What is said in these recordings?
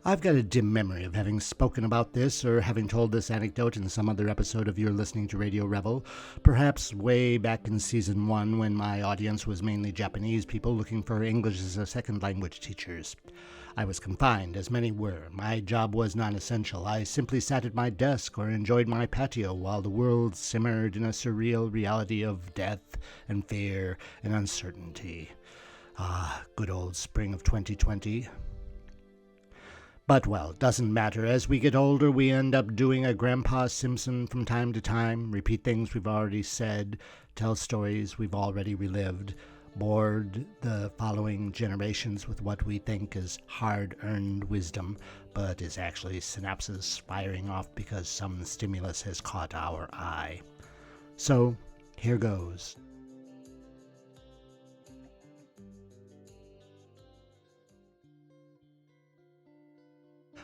I've got a dim memory of having spoken about this or having told this anecdote in some other episode of You're Listening to Radio Revel, perhaps way back in Season 1 when my audience was mainly Japanese people looking for English as a second language teachers. I was confined, as many were. My job was non-essential. I simply sat at my desk or enjoyed my patio while the world simmered in a surreal reality of death and fear and uncertainty. Ah, good old spring of 2020. But, well, doesn't matter. As we get older, we end up doing a Grandpa Simpson from time to time, repeat things we've already said, tell stories we've already relived, bored the following generations with what we think is hard-earned wisdom, but is actually synapses firing off because some stimulus has caught our eye. So, here goes.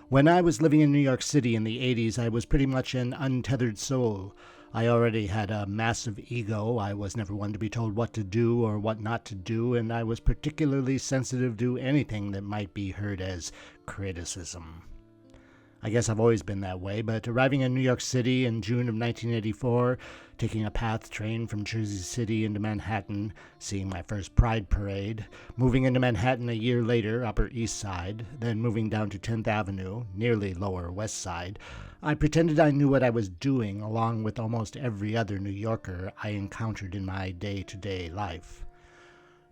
When I was living in New York City in the 80s, I was pretty much an untethered soul. I already had a massive ego. I was never one to be told what to do or what not to do, and I was particularly sensitive to anything that might be heard as criticism. I guess I've always been that way, but arriving in New York City in June of 1984, taking a PATH train from Jersey City into Manhattan, seeing my first Pride Parade, moving into Manhattan a year later, Upper East Side, then moving down to 10th Avenue, nearly Lower West Side, I pretended I knew what I was doing, along with almost every other New Yorker I encountered in my day-to-day life.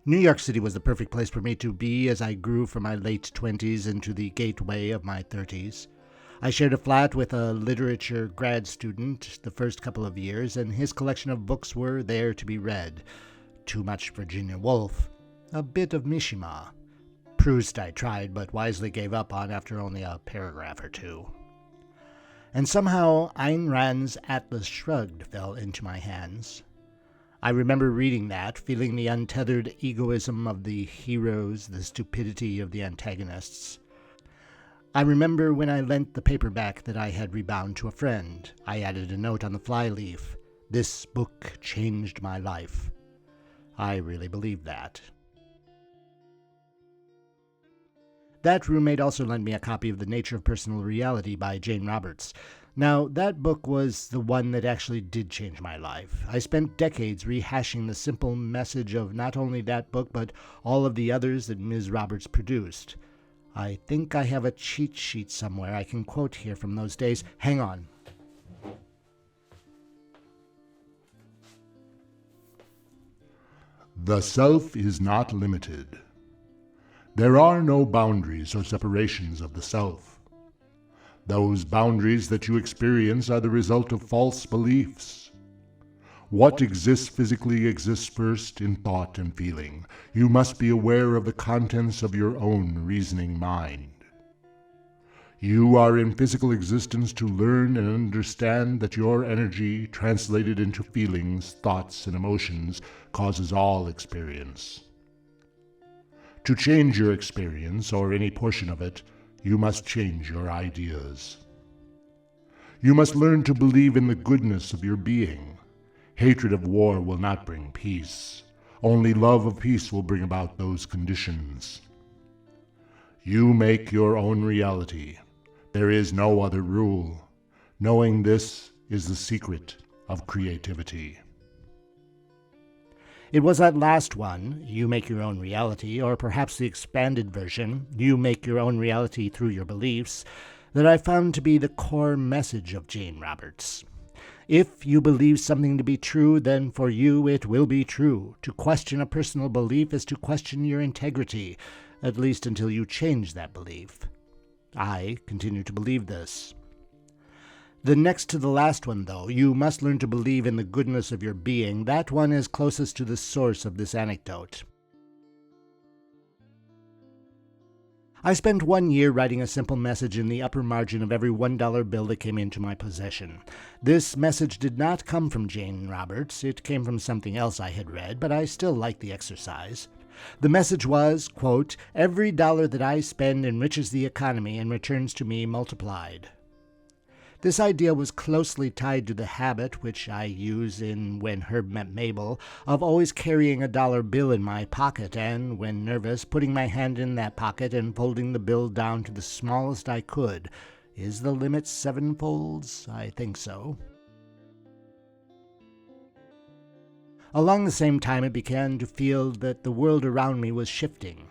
New York City was the perfect place for me to be as I grew from my late 20s into the gateway of my 30s. I shared a flat with a literature grad student the first couple of years, and his collection of books were there to be read. Too much Virginia Woolf, a bit of Mishima. Proust I tried, but wisely gave up on after only a paragraph or two. And somehow Ayn Rand's Atlas Shrugged fell into my hands. I remember reading that, feeling the untethered egoism of the heroes, the stupidity of the antagonists. I remember when I lent the paperback that I had rebound to a friend, I added a note on the flyleaf, "This book changed my life." I really believed that. That roommate also lent me a copy of The Nature of Personal Reality by Jane Roberts. Now, that book was the one that actually did change my life. I spent decades rehashing the simple message of not only that book, but all of the others that Ms. Roberts produced. I think I have a cheat sheet somewhere I can quote here from those days. Hang on. The self is not limited. There are no boundaries or separations of the self. Those boundaries that you experience are the result of false beliefs. What exists physically exists first in thought and feeling. You must be aware of the contents of your own reasoning mind. You are in physical existence to learn and understand that your energy, translated into feelings, thoughts, and emotions, causes all experience. To change your experience, or any portion of it, you must change your ideas. You must learn to believe in the goodness of your being. Hatred of war will not bring peace. Only love of peace will bring about those conditions. You make your own reality. There is no other rule. Knowing this is the secret of creativity. It was that last one, you make your own reality, or perhaps the expanded version, you make your own reality through your beliefs, that I found to be the core message of Jane Roberts. If you believe something to be true, then for you it will be true. To question a personal belief is to question your integrity, at least until you change that belief. I continue to believe this. The next to the last one, though, you must learn to believe in the goodness of your being. That one is closest to the source of this anecdote. I spent 1 year writing a simple message in the upper margin of every $1 bill that came into my possession. This message did not come from Jane Roberts. It came from something else I had read, but I still liked the exercise. The message was, quote, "Every dollar that I spend enriches the economy and returns to me multiplied." This idea was closely tied to the habit, which I use in When Herb Met Mabel, of always carrying a dollar bill in my pocket and, when nervous, putting my hand in that pocket and folding the bill down to the smallest I could. Is the limit 7 folds? I think so. Along the same time, I began to feel that the world around me was shifting.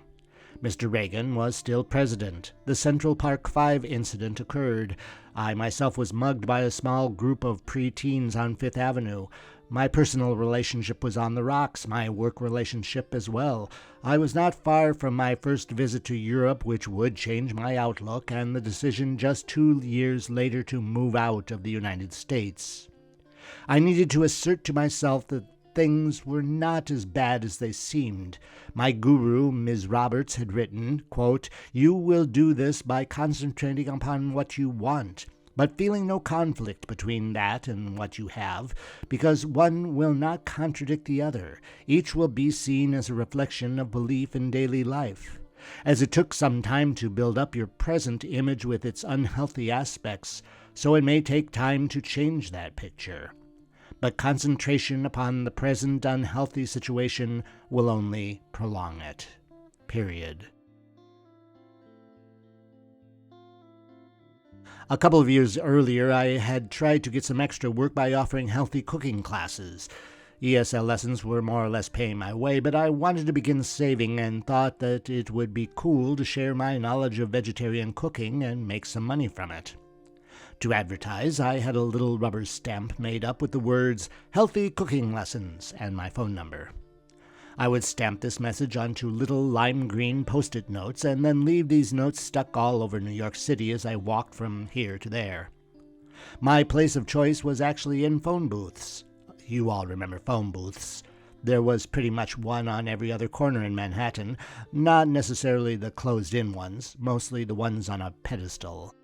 Mr. Reagan was still president. The Central Park 5 incident occurred. I myself was mugged by a small group of pre-teens on Fifth Avenue. My personal relationship was on the rocks, my work relationship as well. I was not far from my first visit to Europe, which would change my outlook, and the decision just 2 years later to move out of the United States. I needed to assert to myself that things were not as bad as they seemed. My guru, Ms. Roberts, had written, quote, "You will do this by concentrating upon what you want, but feeling no conflict between that and what you have, because one will not contradict the other. Each will be seen as a reflection of belief in daily life. As it took some time to build up your present image with its unhealthy aspects, so it may take time to change that picture. But concentration upon the present unhealthy situation will only prolong it. Period." A couple of years earlier, I had tried to get some extra work by offering healthy cooking classes. ESL lessons were more or less paying my way, but I wanted to begin saving and thought that it would be cool to share my knowledge of vegetarian cooking and make some money from it. To advertise, I had a little rubber stamp made up with the words "Healthy Cooking Lessons" and my phone number. I would stamp this message onto little lime green Post-it notes and then leave these notes stuck all over New York City as I walked from here to there. My place of choice was actually in phone booths. You all remember phone booths. There was pretty much one on every other corner in Manhattan, not necessarily the closed-in ones, mostly the ones on a pedestal.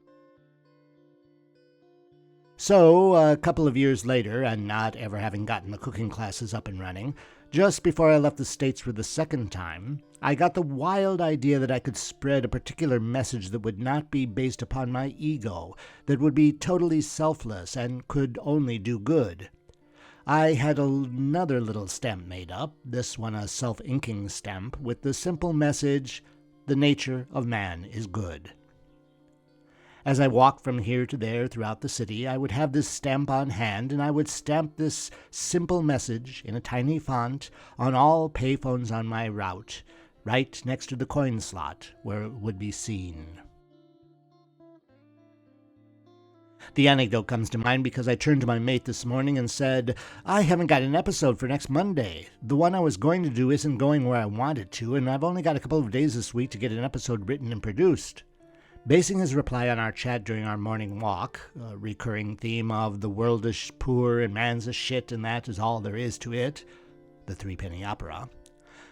So, a couple of years later, and not ever having gotten the cooking classes up and running, just before I left the States for the second time, I got the wild idea that I could spread a particular message that would not be based upon my ego, that would be totally selfless and could only do good. I had another little stamp made up, this one a self-inking stamp, with the simple message, "The nature of man is good." As I walked from here to there throughout the city, I would have this stamp on hand, and I would stamp this simple message in a tiny font on all payphones on my route, right next to the coin slot where it would be seen. The anecdote comes to mind because I turned to my mate this morning and said, "I haven't got an episode for next Monday. The one I was going to do isn't going where I want it to, and I've only got a couple of days this week to get an episode written and produced." Basing his reply on our chat during our morning walk, a recurring theme of "the world is poor and man's a shit and that is all there is to it," the Threepenny Opera,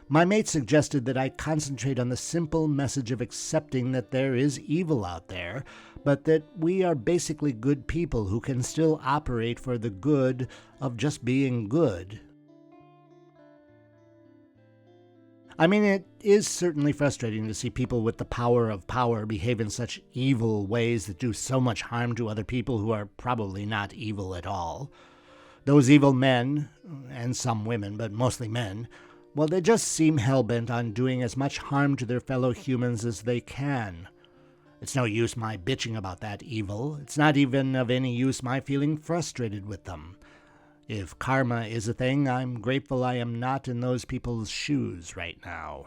my mate suggested that I concentrate on the simple message of accepting that there is evil out there, but that we are basically good people who can still operate for the good of just being good. I mean, it is certainly frustrating to see people with the power of power behave in such evil ways that do so much harm to other people who are probably not evil at all. Those evil men, and some women, but mostly men, well, they just seem hell-bent on doing as much harm to their fellow humans as they can. It's no use my bitching about that evil. It's not even of any use my feeling frustrated with them. If karma is a thing, I'm grateful I am not in those people's shoes right now.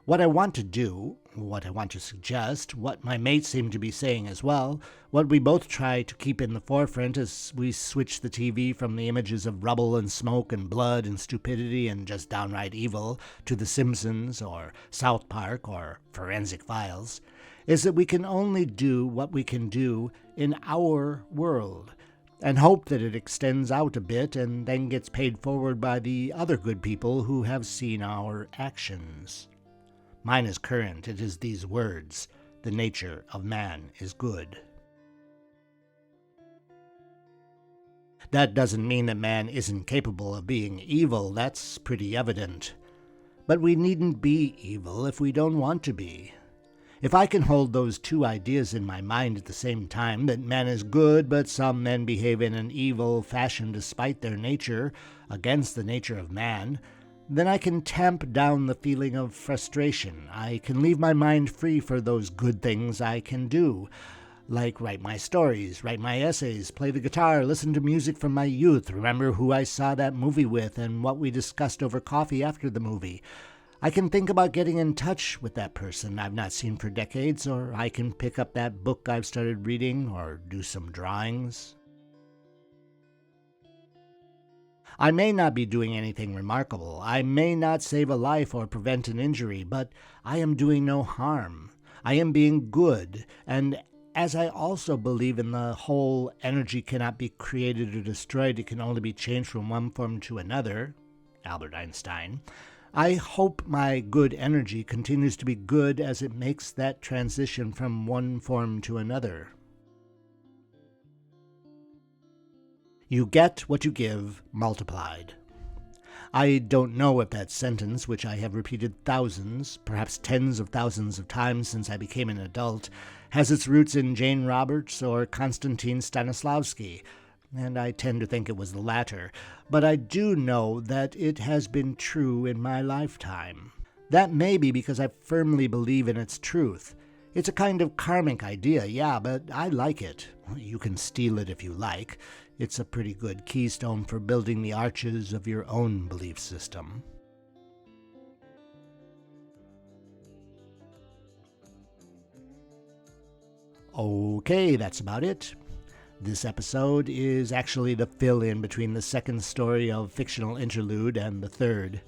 What I want to do, what I want to suggest, what my mates seem to be saying as well, what we both try to keep in the forefront as we switch the TV from the images of rubble and smoke and blood and stupidity and just downright evil to The Simpsons or South Park or Forensic Files, is that we can only do what we can do in our world, and hope that it extends out a bit and then gets paid forward by the other good people who have seen our actions. Mine is current. It is these words, "The nature of man is good." That doesn't mean that man isn't capable of being evil. That's pretty evident. But we needn't be evil if we don't want to be. If I can hold those two ideas in my mind at the same time, that man is good, but some men behave in an evil fashion despite their nature, against the nature of man, then I can tamp down the feeling of frustration. I can leave my mind free for those good things I can do, like write my stories, write my essays, play the guitar, listen to music from my youth, remember who I saw that movie with and what we discussed over coffee after the movie. I can think about getting in touch with that person I've not seen for decades, or I can pick up that book I've started reading, or do some drawings. I may not be doing anything remarkable. I may not save a life or prevent an injury, but I am doing no harm. I am being good, and as I also believe in the whole energy cannot be created or destroyed, it can only be changed from one form to another, Albert Einstein, I hope my good energy continues to be good as it makes that transition from one form to another. You get what you give multiplied. I don't know if that sentence, which I have repeated thousands, perhaps tens of thousands of times since I became an adult, has its roots in Jane Roberts or Konstantin Stanislavski, and I tend to think it was the latter, but I do know that it has been true in my lifetime. That may be because I firmly believe in its truth. It's a kind of karmic idea, yeah, but I like it. You can steal it if you like. It's a pretty good keystone for building the arches of your own belief system. Okay, that's about it. This episode is actually the fill-in between the second story of Fictional Interlude and the third.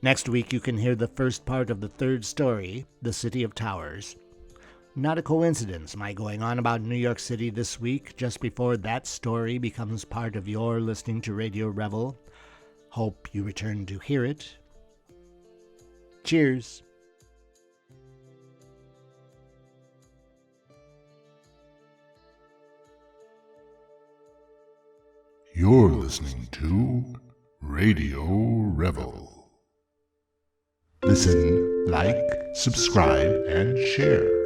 Next week you can hear the first part of the third story, The City of Towers. Not a coincidence, my going on about New York City this week, just before that story becomes part of your listening to Radio Revel. Hope you return to hear it. Cheers. You're listening to Radio Revel. Listen, like, subscribe, and share.